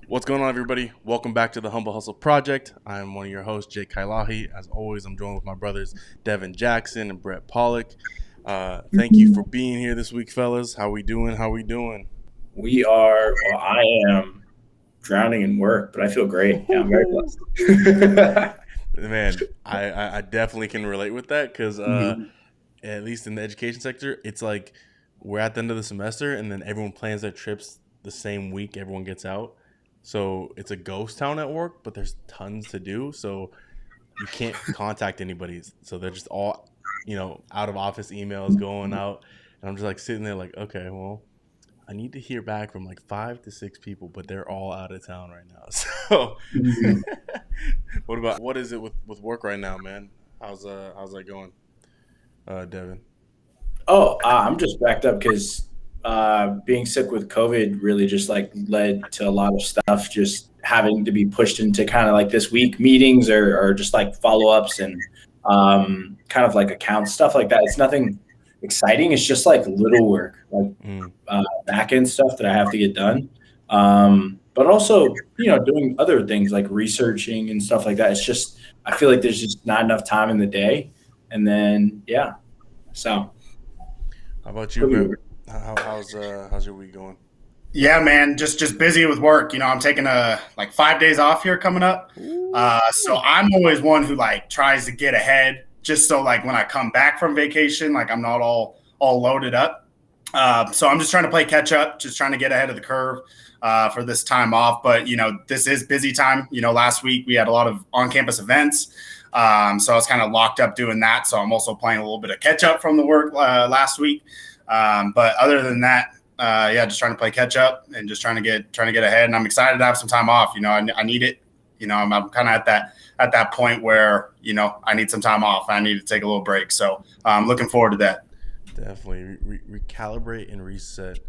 What's going on, everybody? Welcome back to the Humble Hustle Project. I'm one of your hosts, Jake Kailahi. As always, I'm joined with my brothers, Devin Jackson and Brett Pollock. Thank you for being here this week, fellas. How we doing? I am drowning in work, but I feel great. Yeah, I'm very blessed. Man, I definitely can relate with that because at least in the education sector, it's like we're at the end of the semester and then everyone plans their trips the same week everyone gets out. So it's a ghost town at work, but there's tons to do. So you can't contact anybody. So they're just all, out of office emails going out. And I'm just like sitting there like, okay, well, I need to hear back from like 5 to 6 people, but they're all out of town right now. So what is it with work right now, man? How's that going, Devin? I'm just backed up because being sick with COVID really just like led to a lot of stuff just having to be pushed into kind of like this week meetings or just like follow-ups and kind of like account stuff like that. It's nothing exciting. It's just like little work, like back end stuff that I have to get done. But also, doing other things like researching and stuff like that. It's just, I feel like there's just not enough time in the day. And then, so. How about you, Bill? How's your week going? Yeah, man, just busy with work. I'm taking 5 days off here coming up. So I'm always one who like tries to get ahead just so like when I come back from vacation, like I'm not all loaded up. So I'm just trying to play catch up, just trying to get ahead of the curve for this time off. But, this is busy time. Last week we had a lot of on-campus events. So I was kind of locked up doing that. So I'm also playing a little bit of catch up from the work last week. But other than that, just trying to play catch up and just trying to get ahead. And I'm excited to have some time off. I need it. I'm kind of at that point where, I need some time off. I need to take a little break. So I'm looking forward to that. Definitely recalibrate and reset.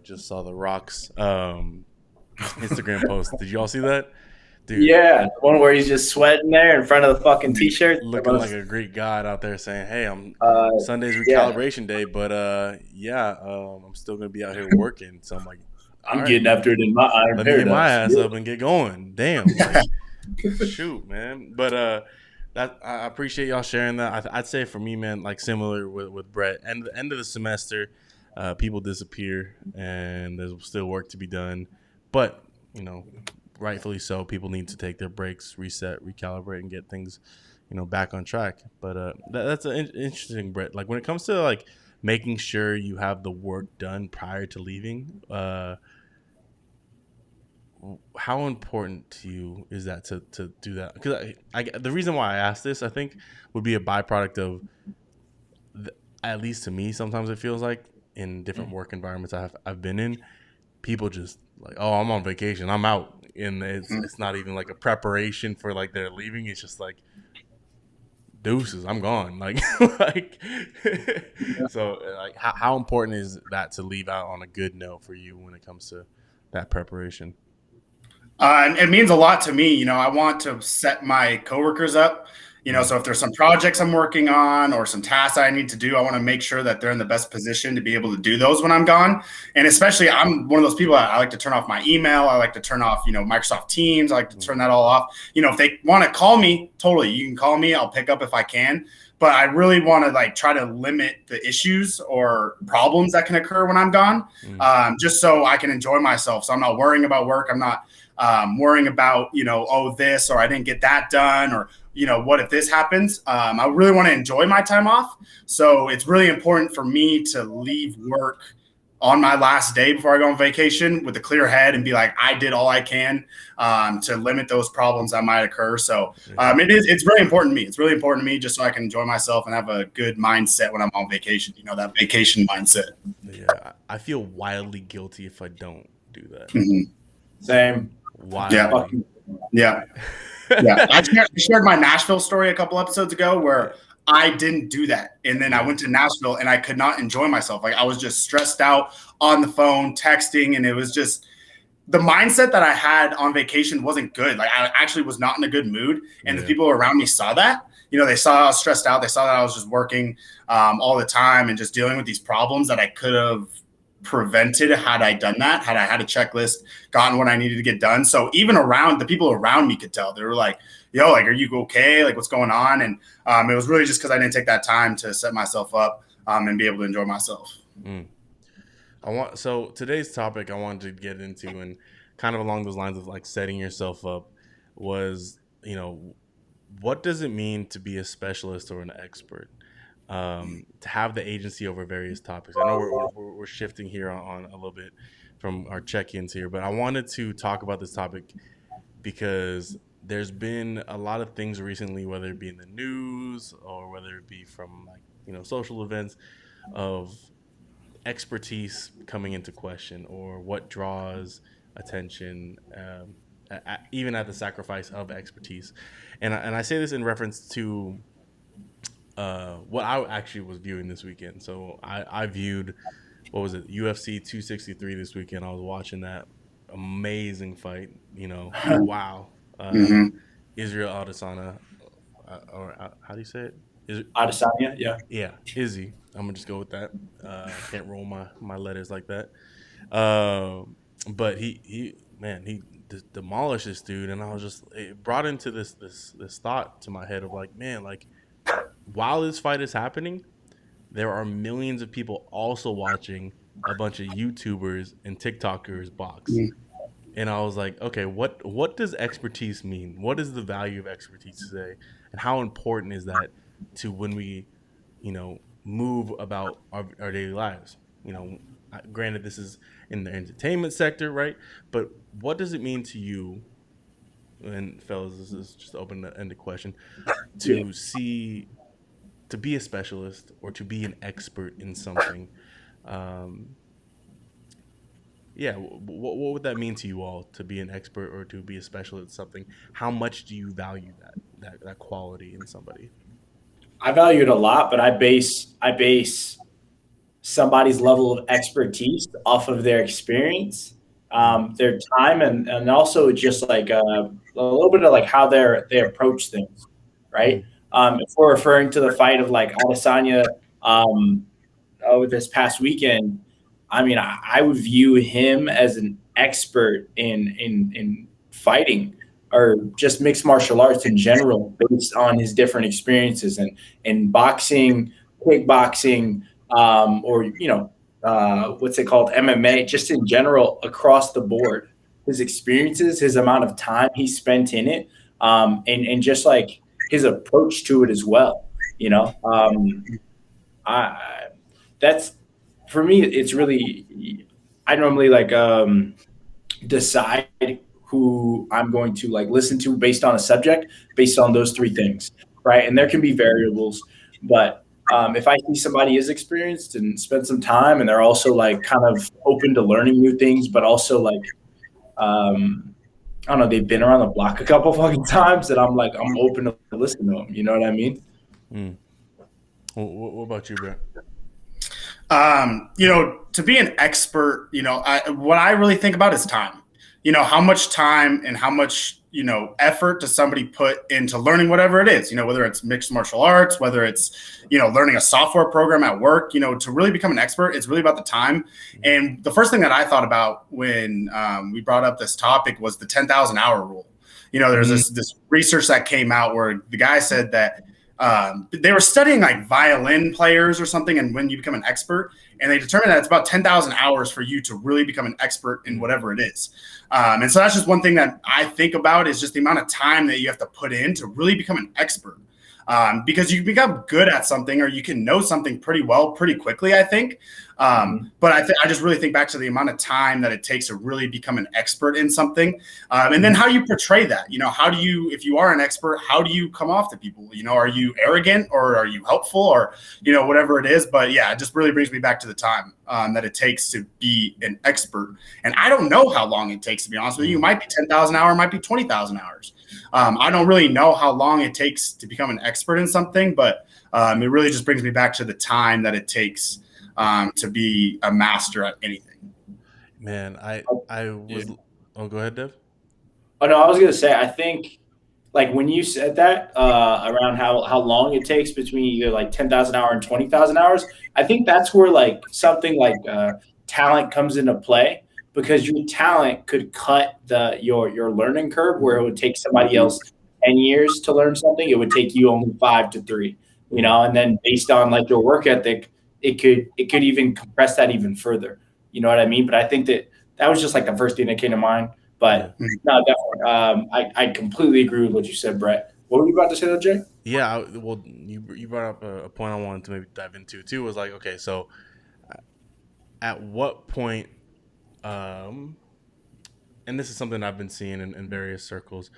Just saw the Rock's Instagram post. Did you all see that? Dude, yeah, the one where he's just sweating there in front of the fucking t-shirt, looking like a Greek god out there, saying, "Hey, I'm Sunday's recalibration day, but I'm still gonna be out here working." So I'm like, I'm getting after it in my iron. Let me get my ass up and get going. Damn, shoot, man. But I appreciate y'all sharing that. I'd say for me, man, like similar with Brett, and the end of the semester, people disappear, and there's still work to be done, but rightfully so, people need to take their breaks, reset, recalibrate, and get things, back on track. But that's an interesting, Brett. Like when it comes to like making sure you have the work done prior to leaving, how important to you is that to do that? Because the reason why I asked this, I think, would be a byproduct of, at least to me, sometimes it feels like in different work environments I've been in, people just like, oh, I'm on vacation, I'm out. And it's not even like a preparation for like they're leaving. It's just like deuces, I'm gone. So like how important is that to leave out on a good note for you when it comes to that preparation? And it means a lot to me. I want to set my coworkers up. So if there's some projects I'm working on or some tasks I need to do, I want to make sure that they're in the best position to be able to do those when I'm gone. And especially, I'm one of those people, I like to turn off my email. I like to turn off, Microsoft Teams. I like to turn that all off. If they want to call me, totally, you can call me. I'll pick up if I can. But I really want to like try to limit the issues or problems that can occur when I'm gone, just so I can enjoy myself. So I'm not worrying about work. I'm not worrying about, this or I didn't get that done or, what if this happens? I really want to enjoy my time off. So it's really important for me to leave work on my last day before I go on vacation with a clear head and be like, I did all I can to limit those problems that might occur. So it's very important to me. It's really important to me just so I can enjoy myself and have a good mindset when I'm on vacation, that vacation mindset. Yeah, I feel wildly guilty if I don't do that. Mm-hmm. Same. Wildly. Yeah. Yeah, I shared my Nashville story a couple episodes ago where I didn't do that. And then I went to Nashville and I could not enjoy myself. Like I was just stressed out on the phone, texting, and it was just the mindset that I had on vacation wasn't good. Like I actually was not in a good mood. And the people around me saw that. they saw I was stressed out. They saw that I was just working all the time and just dealing with these problems that I could have prevented had I done that, had I had a checklist, gotten what I needed to get done. So even around the people around me could tell. They were like, yo, like, are you okay? Like, what's going on? And it was really just because I didn't take that time to set myself up and be able to enjoy myself. So today's topic I wanted to get into, and kind of along those lines of like setting yourself up, was, what does it mean to be a specialist or an expert? To have the agency over various topics. I know we're shifting here on a little bit from our check-ins here, but I wanted to talk about this topic because there's been a lot of things recently, whether it be in the news or whether it be from social events, of expertise coming into question, or what draws attention, even at the sacrifice of expertise. And I say this in reference to what I actually was viewing this weekend. So I viewed, what was it, UFC 263 this weekend. I was watching that amazing fight. Wow. Israel Adesanya, or how do you say it? Adesanya, yeah, Izzy. I'm gonna just go with that. Can't roll my letters like that. But he demolished this dude, and I was just, it brought into this thought to my head of like, man, like, while this fight is happening, there are millions of people also watching a bunch of YouTubers and TikTokers box. And I was like, okay, what does expertise mean? What is the value of expertise today? And how important is that to when we, move about our daily lives? Granted, this is in the entertainment sector, right? But what does it mean to you, and fellas, this is just an open-ended question, to be a specialist or to be an expert in something? What would that mean to you all, to be an expert or to be a specialist in something? How much do you value that quality in somebody? I value it a lot, but I base somebody's level of expertise off of their experience, their time, and also just like a little bit of like how they approach things, right? If we're referring to the fight of like Adesanya over this past weekend, I mean, I would view him as an expert in fighting, or just mixed martial arts in general, based on his different experiences in boxing, kickboxing, or what's it called, MMA, just in general across the board. His experiences, his amount of time he spent in it, and just like his approach to it as well. That's, for me, it's really, I normally like decide who I'm going to like listen to based on a subject, based on those three things, right? And there can be variables, but if I see somebody is experienced and spent some time, and they're also like kind of open to learning new things, but also like, I don't know, they've been around the block a couple fucking times, that I'm open to listen to them. You know what I mean? What about you, Brett? To be an expert, what I really think about is time. How much time and how much, effort does somebody put into learning whatever it is, whether it's mixed martial arts, whether it's, learning a software program at work, to really become an expert, it's really about the time. And the first thing that I thought about when we brought up this topic was the 10,000 hour rule. There's this research that came out where the guy said that they were studying like violin players or something, and when you become an expert, and they determined that it's about 10,000 hours for you to really become an expert in whatever it is. And so that's just one thing that I think about, is just the amount of time that you have to put in to really become an expert. Because you become good at something, or you can know something pretty well, pretty quickly, I think. But I just really think back to the amount of time that it takes to really become an expert in something. And then how you portray that, how do you, if you are an expert, how do you come off to people? Are you arrogant, or are you helpful, or, whatever it is. But yeah, it just really brings me back to the time that it takes to be an expert. And I don't know how long it takes, to be honest with you. It might be 10,000 hours, might be 20,000 hours. I don't really know how long it takes to become an expert in something, but it really just brings me back to the time that it takes to be a master at anything. Man, I was. Oh, go ahead, Dev. Oh no, I was gonna say, I think like when you said that around how long it takes between either like 10,000 hours and 20,000 hours, I think that's where like something like talent comes into play, because your talent could cut your learning curve, where it would take somebody else 10 years to learn something. It would take you only 5 to 3, and then based on like your work ethic, it could even compress that even further. You know what I mean? But I think that was just like the first thing that came to mind. But no, definitely. I completely agree with what you said, Brett. What were you about to say, though, Jay? Yeah, well, you brought up a point I wanted to maybe dive into too. Was like, okay, so at what point, and this is something I've been seeing in various circles.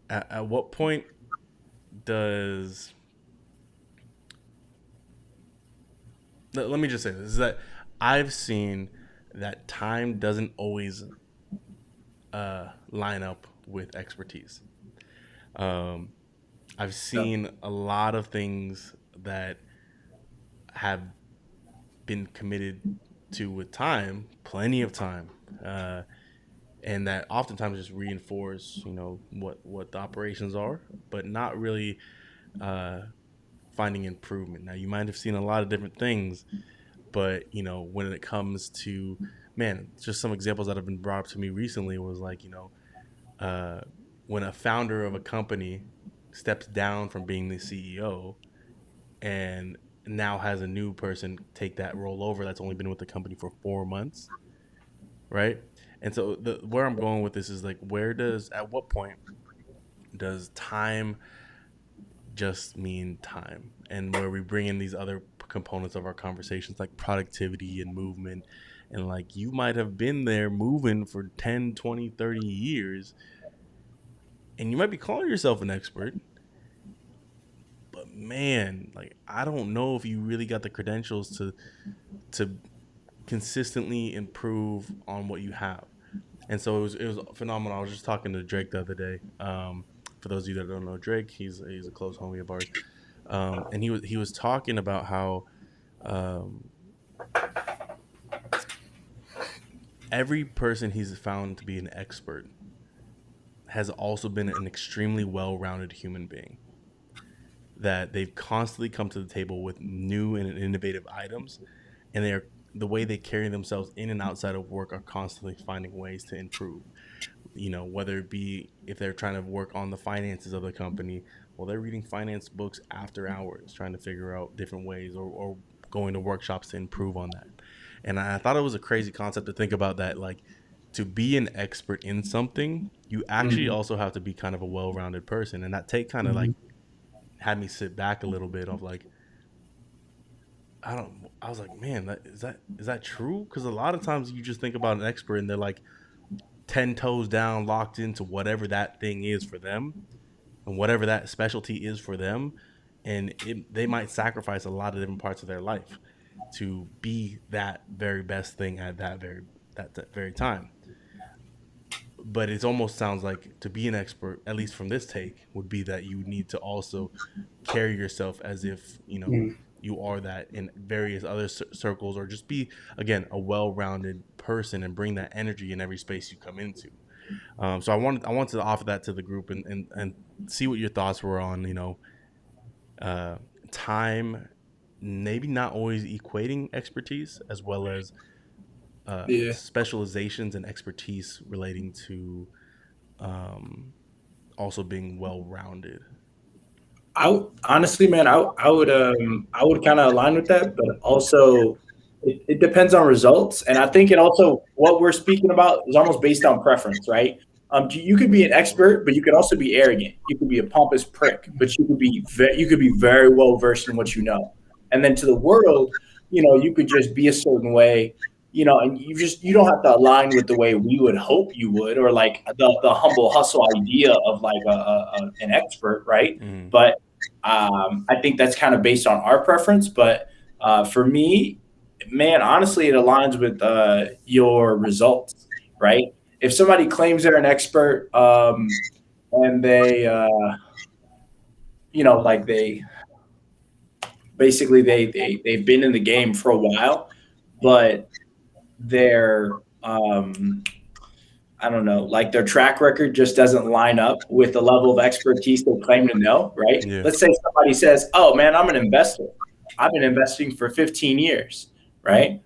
At what point does let me just say this, is that I've seen that time doesn't always line up with expertise. I've seen a lot of things that have been committed to with time, plenty of time, and that oftentimes just reinforce, what the operations are, but not really finding improvement. Now, you might have seen a lot of different things, but when it comes to, man, just some examples that have been brought up to me recently was like, when a founder of a company steps down from being the CEO and now has a new person take that role over that's only been with the company for 4 months, right? And so where I'm going with this is like, at what point does time just mean time? And where we bring in these other components of our conversations like productivity and movement, and like you might have been there moving for 10, 20, 30 years, and you might be calling yourself an expert, but man, like I don't know if you really got the credentials to consistently improve on what you have. And so it was phenomenal. I was just talking to Drake the other day. For those of you that don't know Drake, he's a close homie of ours, and he was talking about how every person he's found to be an expert has also been an extremely well-rounded human being. That they've constantly come to the table with new and innovative items, and the way they carry themselves in and outside of work are constantly finding ways to improve. Whether it be if they're trying to work on the finances of the company, well, they're reading finance books after hours, trying to figure out different ways, or going to workshops to improve on that. And I thought it was a crazy concept to think about, that like to be an expert in something, you actually also have to be kind of a well-rounded person. And that take kind of like had me sit back a little bit of like, I was like, man, is that true? Because a lot of times you just think about an expert and they're like 10 toes down, locked into whatever that thing is for them and whatever that specialty is for them. And they might sacrifice a lot of different parts of their life to be that very best thing at that very time. But it almost sounds like to be an expert, at least from this take, would be that you need to also carry yourself as if, you are that in various other circles, or just be, again, a well-rounded person and bring that energy in every space you come into. So I wanted to offer that to the group and see what your thoughts were on, time, maybe not always equating expertise, as well as specializations and expertise relating to also being well-rounded. Honestly, man, I would kind of align with that, but also it depends on results, and I think it also, what we're speaking about is almost based on preference, right? You could be an expert, but you could also be arrogant. You could be a pompous prick, but you could be very well versed in what you know. And then to the world, you could just be a certain way, and you don't have to align with the way we would hope you would, or like the humble hustle idea of like an expert, right? Mm-hmm. But I think that's kind of based on our preference. But for me, man, honestly, it aligns with your results, right? If somebody claims they're an expert, and they, like they basically they've been in the game for a while, but they're I don't know, like their track record just doesn't line up with the level of expertise they claim to know, right? Yeah. Let's say somebody says, oh man, I'm an investor. I've been investing for 15 years, right?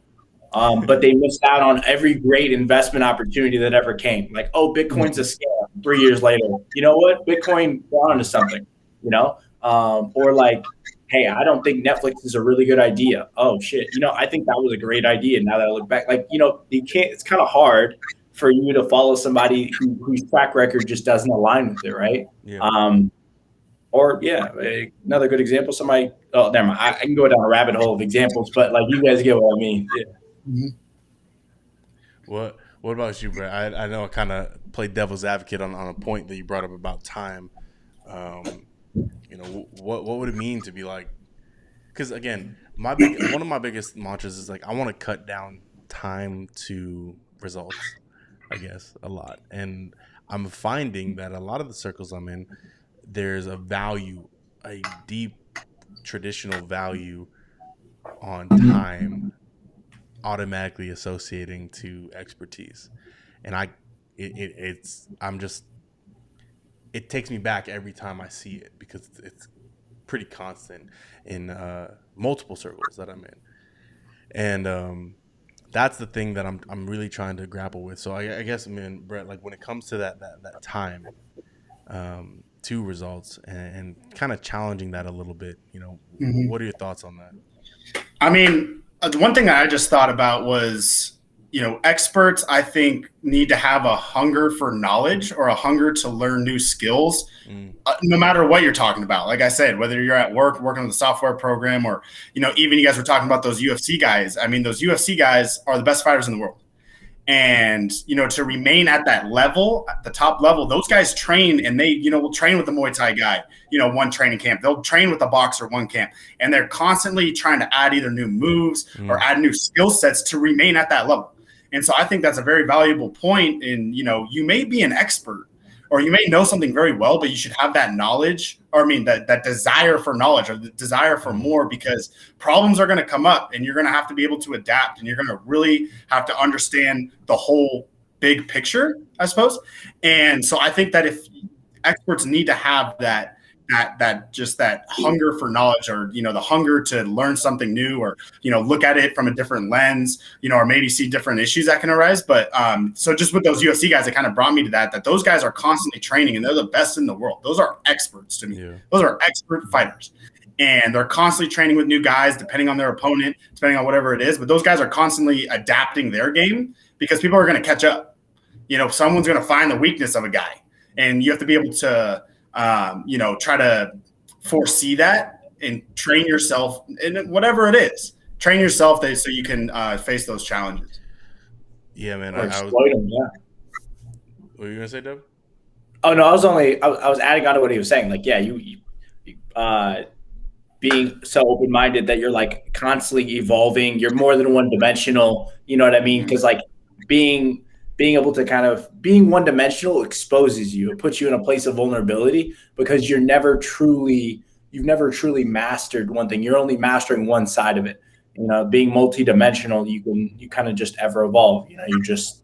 But they missed out on every great investment opportunity that ever came. Like, oh, Bitcoin's a scam. 3 years later, you know what? Bitcoin got onto something, you know? Or like, hey, I don't think Netflix is a really good idea. Oh shit, you know, I think that was a great idea. Now that I look back, like, you know, you can't. It's kind of hard for you to follow somebody whose track record just doesn't align with it, right? Yeah. Or yeah, another good example. Somebody. Oh, never mind. I can go down a rabbit hole of examples, but like you guys get what I mean. Yeah. Mm-hmm. What about you, Brett? I know I kind of played devil's advocate on a point that you brought up about time. You know, what would it mean to be like? Because again, one of my biggest mantras is like I want to cut down time to results. I guess a lot, and I'm finding that a lot of the circles I'm in, there's a deep traditional value on time automatically associating to expertise, and it takes me back every time I see it because it's pretty constant in multiple circles that I'm in, and that's the thing that I'm really trying to grapple with. So I guess, man, Brett, like when it comes to that time to results and kind of challenging that a little bit, you know, what are your thoughts on that? I mean, the one thing that I just thought about was, you know, experts, I think, need to have a hunger for knowledge or a hunger to learn new skills, no matter what you're talking about. Like I said, whether you're at work, working on the software program, or, you know, even you guys were talking about those UFC guys. I mean, those UFC guys are the best fighters in the world. And, you know, to remain at that level, at the top level, those guys train and they, you know, will train with the Muay Thai guy, you know, one training camp. They'll train with the boxer one camp. And they're constantly trying to add either new moves or add new skill sets to remain at that level. And so I think that's a very valuable point in, you know, you may be an expert or you may know something very well, but you should have that knowledge, or I mean, that desire for knowledge or the desire for more, because problems are going to come up and you're going to have to be able to adapt and you're going to really have to understand the whole big picture, I suppose. And so I think that if experts need to have that just that hunger for knowledge, or, you know, the hunger to learn something new, or, you know, look at it from a different lens, you know, or maybe see different issues that can arise. But so just with those UFC guys, it kind of brought me to that those guys are constantly training and they're the best in the world. Those are experts to me. Yeah. Those are expert fighters. And they're constantly training with new guys, depending on their opponent, depending on whatever it is. But those guys are constantly adapting their game because people are going to catch up. You know, someone's going to find the weakness of a guy, and you have to be able to you know, try to foresee that and train yourself in whatever it is. Train yourself so you can face those challenges. Yeah, man. Or exploit them, yeah. What were you gonna say, Deb? Oh no, I was adding on to what he was saying. Like, yeah, you being so open-minded that you're like constantly evolving. You're more than one-dimensional. You know what I mean? Because like being able to kind of being one-dimensional exposes you. It puts you in a place of vulnerability because you've never truly mastered one thing. You're only mastering one side of it. You know, being multi-dimensional, you kind of just ever evolve. You know, you just,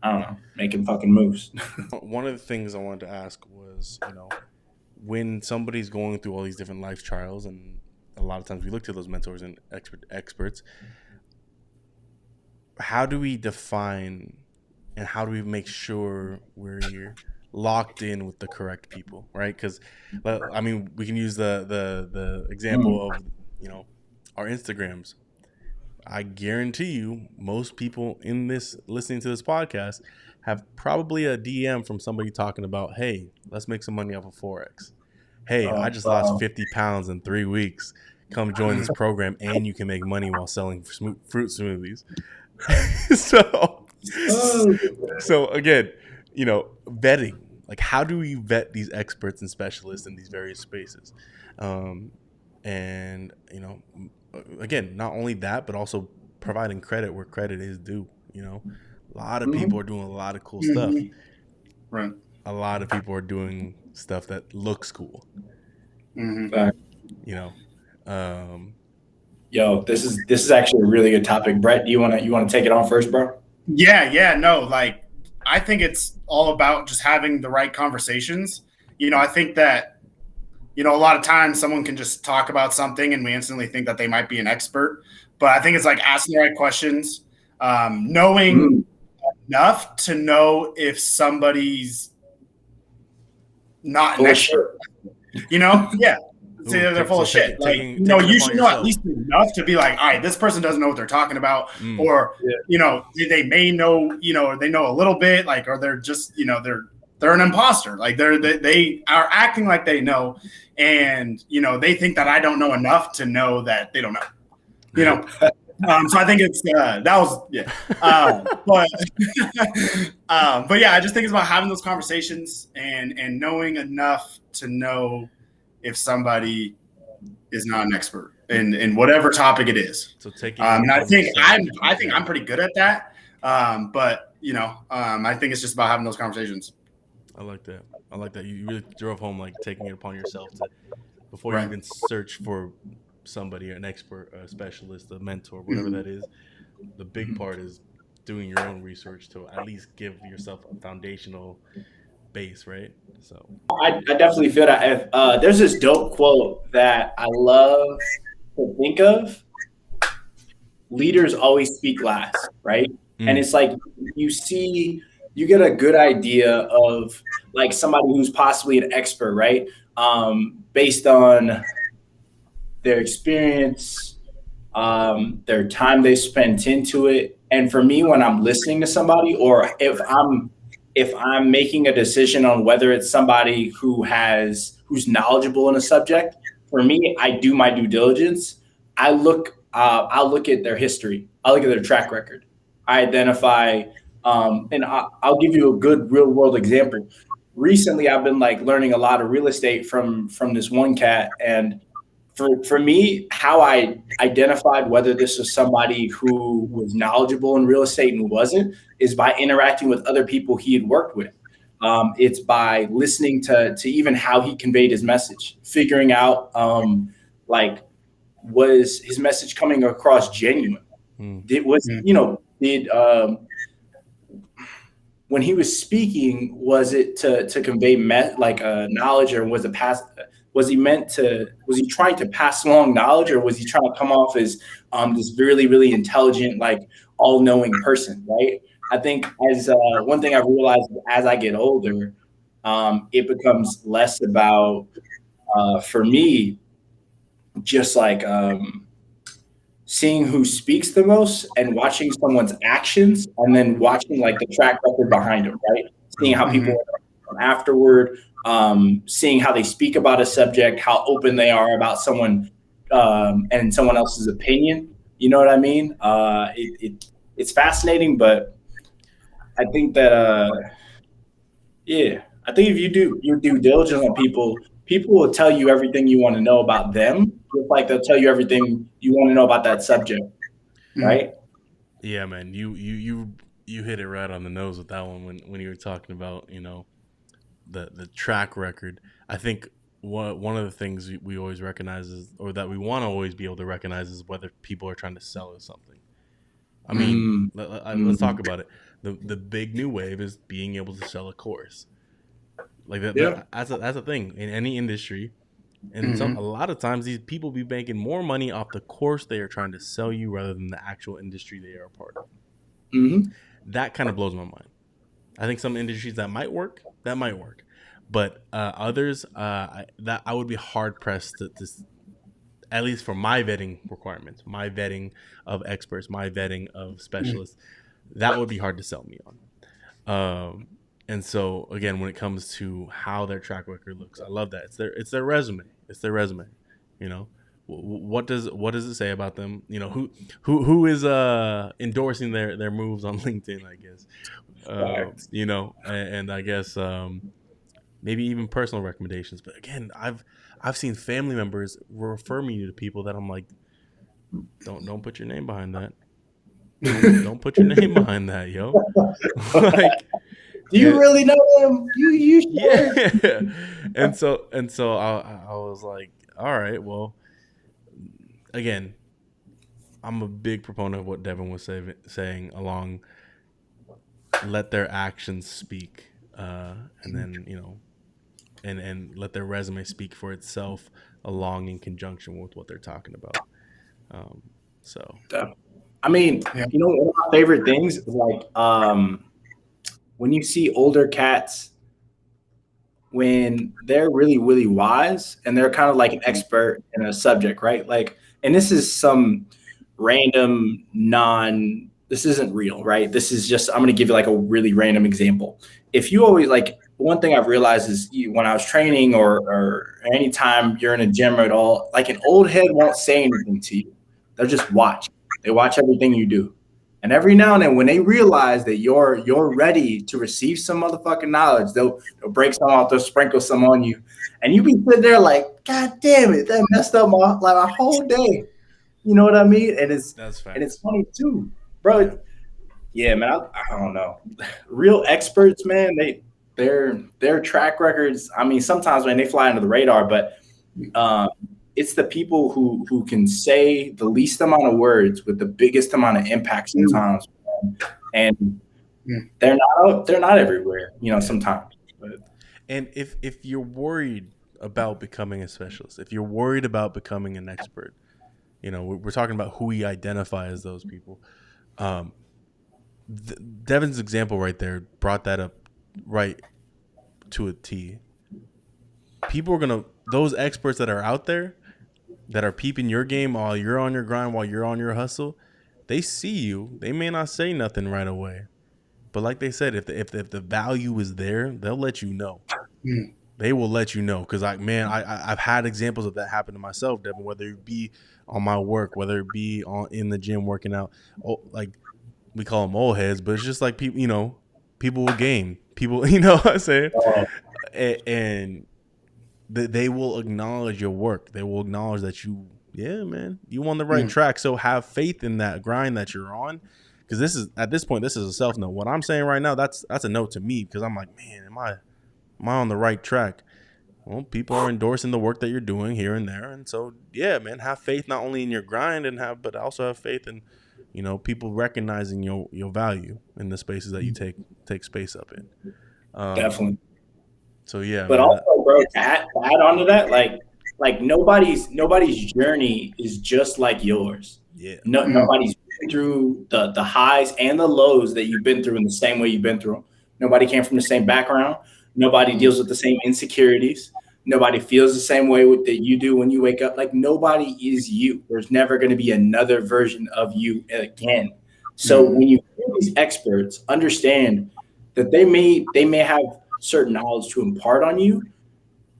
I don't know, making fucking moves. One of the things I wanted to ask was, you know, when somebody's going through all these different life trials, and a lot of times we look to those mentors and experts, how do we define and how do we make sure we're locked in with the correct people, right? Because, I mean, we can use the example of, you know, our Instagrams. I guarantee you most people in this listening to this podcast have probably a DM from somebody talking about, hey, let's make some money off of Forex. Hey, I just lost 50 pounds in 3 weeks. Come join this program and you can make money while selling fruit smoothies. So again, you know, vetting, like how do we vet these experts and specialists in these various spaces? And, you know, again, not only that, but also providing credit where credit is due. You know, a lot of people are doing a lot of cool stuff. Right. A lot of people are doing stuff that looks cool. Mm-hmm. You know, yo, this is actually a really good topic. Brett, do you want to take it on first, bro? Yeah, no, like I think it's all about just having the right conversations. I think that, a lot of times someone can just talk about something and we instantly think that they might be an expert. But I think it's like asking the right questions, knowing enough to know if somebody's not an expert. Yeah. Say they're full of shit. You should know at least enough to be like, all right, this person doesn't know what they're talking about, or they may know, they know a little bit, like, or they're just, they're an imposter, like they are acting like they know, and they think that I don't know enough to know that they don't know, so I think it's but yeah, I just think it's about having those conversations and knowing enough to know if somebody is not an expert in whatever topic it is. So taking and I think I'm pretty good at that. But I think it's just about having those conversations. I like that. You really drove home like taking it upon yourself to before you even search for somebody, an expert, a specialist, a mentor, whatever that is. The big part is doing your own research to at least give yourself a foundational base, right? So I definitely feel that. If there's this dope quote that I love to think of: leaders always speak last, right? And it's like you get a good idea of like somebody who's possibly an expert, right? Based on their experience, their time they spent into it. And for me, when I'm listening to somebody, or if I'm making a decision on whether it's somebody who's knowledgeable in a subject, for me, I do my due diligence. I'll look at their history. I'll look at their track record. I identify, and I'll give you a good real world example. Recently, I've been like learning a lot of real estate from this one cat, and for me, how I identified whether this was somebody who was knowledgeable in real estate and wasn't is by interacting with other people he had worked with. It's by listening to even how he conveyed his message, figuring out like, was his message coming across genuine? When he was speaking, was it to convey knowledge, or was he trying to pass along knowledge, or was he trying to come off as this really, really intelligent, like all-knowing person, right? I think as one thing I've realized as I get older, it becomes less about, for me, just like seeing who speaks the most and watching someone's actions, and then watching like the track record behind them, right? Seeing how people are afterward, seeing how they speak about a subject, how open they are about someone and someone else's opinion. You know what I mean? It's fascinating, but I think that I think if you do your due diligence on people will tell you everything you want to know about them, just like they'll tell you everything you want to know about that subject, right? Yeah, man, you hit it right on the nose with that one when you were talking about the track record. I think one of the things we always recognize is, or that we want to always be able to recognize, is whether people are trying to sell us something. I mean, let's talk about it. The big new wave is being able to sell a course. Like that's a thing in any industry. And a lot of times these people be making more money off the course they are trying to sell you rather than the actual industry they are a part of. That kind of blows my mind. I think some industries that might work, but others that I would be hard pressed to at least for my vetting requirements, my vetting of experts, my vetting of specialists, that would be hard to sell me on. And so again, when it comes to how their track record looks, I love that. It's their resume. It's their resume. What does it say about them? Who is endorsing their moves on LinkedIn, I guess. And I guess maybe even personal recommendations. But again, I've seen family members refer me to people that I'm like, don't put your name behind that. Don't put your name behind that, yo. Like, do you really know them? You sure? Yeah. And so I was like, all right, well, again, I'm a big proponent of what Devin was saying along let their actions speak, and then and let their resume speak for itself, along in conjunction with what they're talking about. So I mean, one of my favorite things is like when you see older cats when they're really, really wise and they're kind of like an expert in a subject, right? Like, and this is some random this isn't real, right? This is just, I'm going to give you like a really random example. If you always like, one thing I've realized is when I was training or anytime you're in a gym at all, like an old head won't say anything to you. They'll just watch. They watch everything you do. And every now and then when they realize that you're ready to receive some motherfucking knowledge, they'll break some out, they'll sprinkle some on you. And you be sitting there like, God damn it, that messed up my whole day. You know what I mean? And it's funny too, bro. Yeah, man, I don't know. Real experts, man, their track records, I mean, sometimes, man, they fly under the radar, but it's the people who can say the least amount of words with the biggest amount of impact sometimes, and they're not everywhere, sometimes. But. And if you're worried about becoming a specialist, if you're worried about becoming an expert, we're talking about who we identify as those people. Devin's example right there brought that up right to a T. People are those experts that are out there that are peeping your game while you're on your grind, while you're on your hustle, they see you. They may not say nothing right away, but like they said, if the value is there, they'll let you know. They will let you know, because I've had examples of that happen to myself, Devin. Whether it be on my work, whether it be in the gym working out, like we call them old heads, but it's just like people, people with game, people, what I'm saying, and they will acknowledge your work. They will acknowledge that you on the right track. So have faith in that grind that you're on, because at this point, this is a self note. What I'm saying right now, that's a note to me, because I'm like, man, am I on the right track? Well, people are endorsing the work that you're doing here and there, and so man, have faith not only in your grind but also have faith in people recognizing your value in the spaces that you take space up in. Definitely. So yeah, but man, also, bro, to add on to that, like nobody's journey is just like yours. Yeah. Nobody's been through the highs and the lows that you've been through in the same way you've been through them. Nobody came from the same background. Nobody deals with the same insecurities. Nobody feels the same way that you do when you wake up. Like, nobody is you. There's never going to be another version of you again. So when you hear these experts, understand that they may have certain knowledge to impart on you,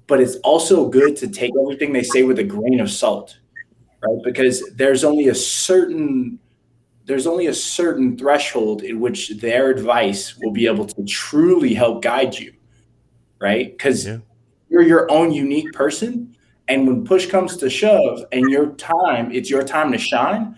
but it's also good to take everything they say with a grain of salt, right? Because there's only a certain threshold in which their advice will be able to truly help guide you, right? Because you're your own unique person, and when push comes to shove and it's your time to shine,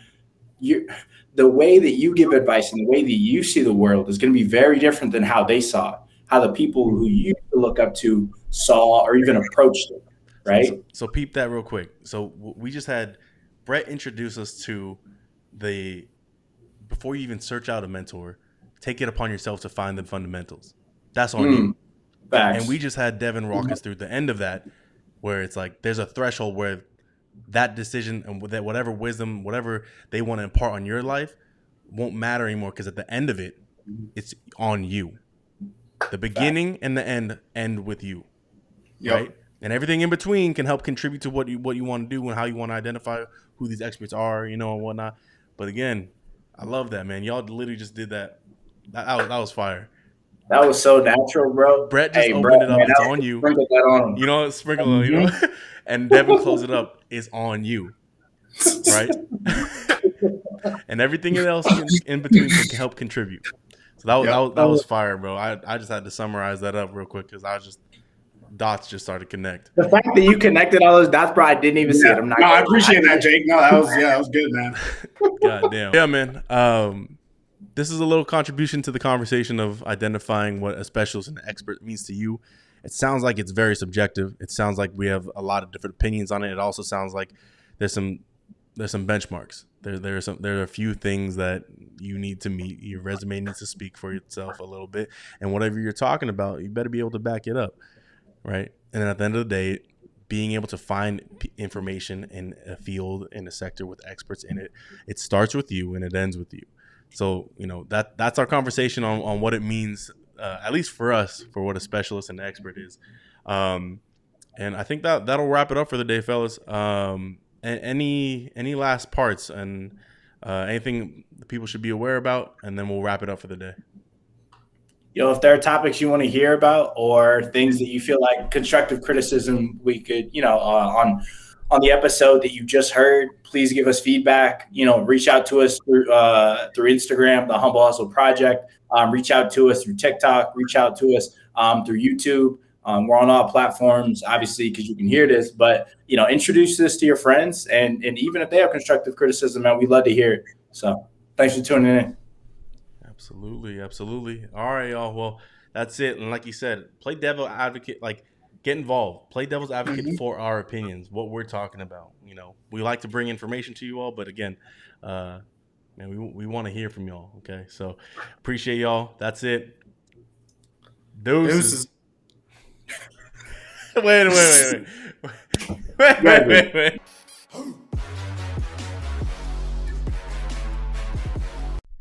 the way that you give advice and the way that you see the world is going to be very different than how they saw it, how the people who you used to look up to saw or even approached it, right? So peep that real quick. So we just had Brett introduce us to before you even search out a mentor, take it upon yourself to find the fundamentals. That's on you. Facts. And we just had Devin walk us through the end of that, where it's like there's a threshold where that decision and that whatever wisdom, whatever they want to impart on your life won't matter anymore, because at the end of it, it's on you. The beginning and the end with you, right? And everything in between can help contribute to what you want to do and how you want to identify who these experts are, and whatnot. But again, I love that, man. Y'all literally just did that. That was fire. That was so natural, bro. Brett just opened it up. Man, it's on you. Sprinkle that on him. Sprinkle on, and Devin close it up. It's on you, right? And everything else in between can help contribute. So that was fire, bro. I just had to summarize that up real quick, because dots just started to connect. The fact that you connected all those dots, bro, I didn't even see it. I appreciate that, Jake. No, that was good, man. God damn. Yeah, man. This is a little contribution to the conversation of identifying what a specialist and an expert means to you. It sounds like it's very subjective. It sounds like we have a lot of different opinions on it. It also sounds like there's some benchmarks. There are a few things that you need to meet. Your resume needs to speak for itself a little bit, and whatever you're talking about, you better be able to back it up, right? And then at the end of the day, being able to find information in a field, in a sector with experts in it, it starts with you and it ends with you. So, that's our conversation on what it means, at least for us, for what a specialist and expert is. And I think that'll wrap it up for the day, fellas. And any last parts and anything people should be aware about, and then we'll wrap it up for the day. If there are topics you want to hear about or things that you feel like constructive criticism we could, on the episode that you just heard, please give us feedback. Reach out to us through Instagram, the Humble Hustle Project. Reach out to us through TikTok. Reach out to us through YouTube. We're on all platforms, obviously, because you can hear this. But introduce this to your friends, and even if they have constructive criticism, man, we'd love to hear it. So thanks for tuning in. Absolutely. All right, y'all. Well, that's it. And like you said, play devil advocate. Like, get involved. Play devil's advocate for our opinions, what we're talking about. We like to bring information to you all, but again, man, we want to hear from y'all. Okay, so appreciate y'all. That's it. Deuces. Wait.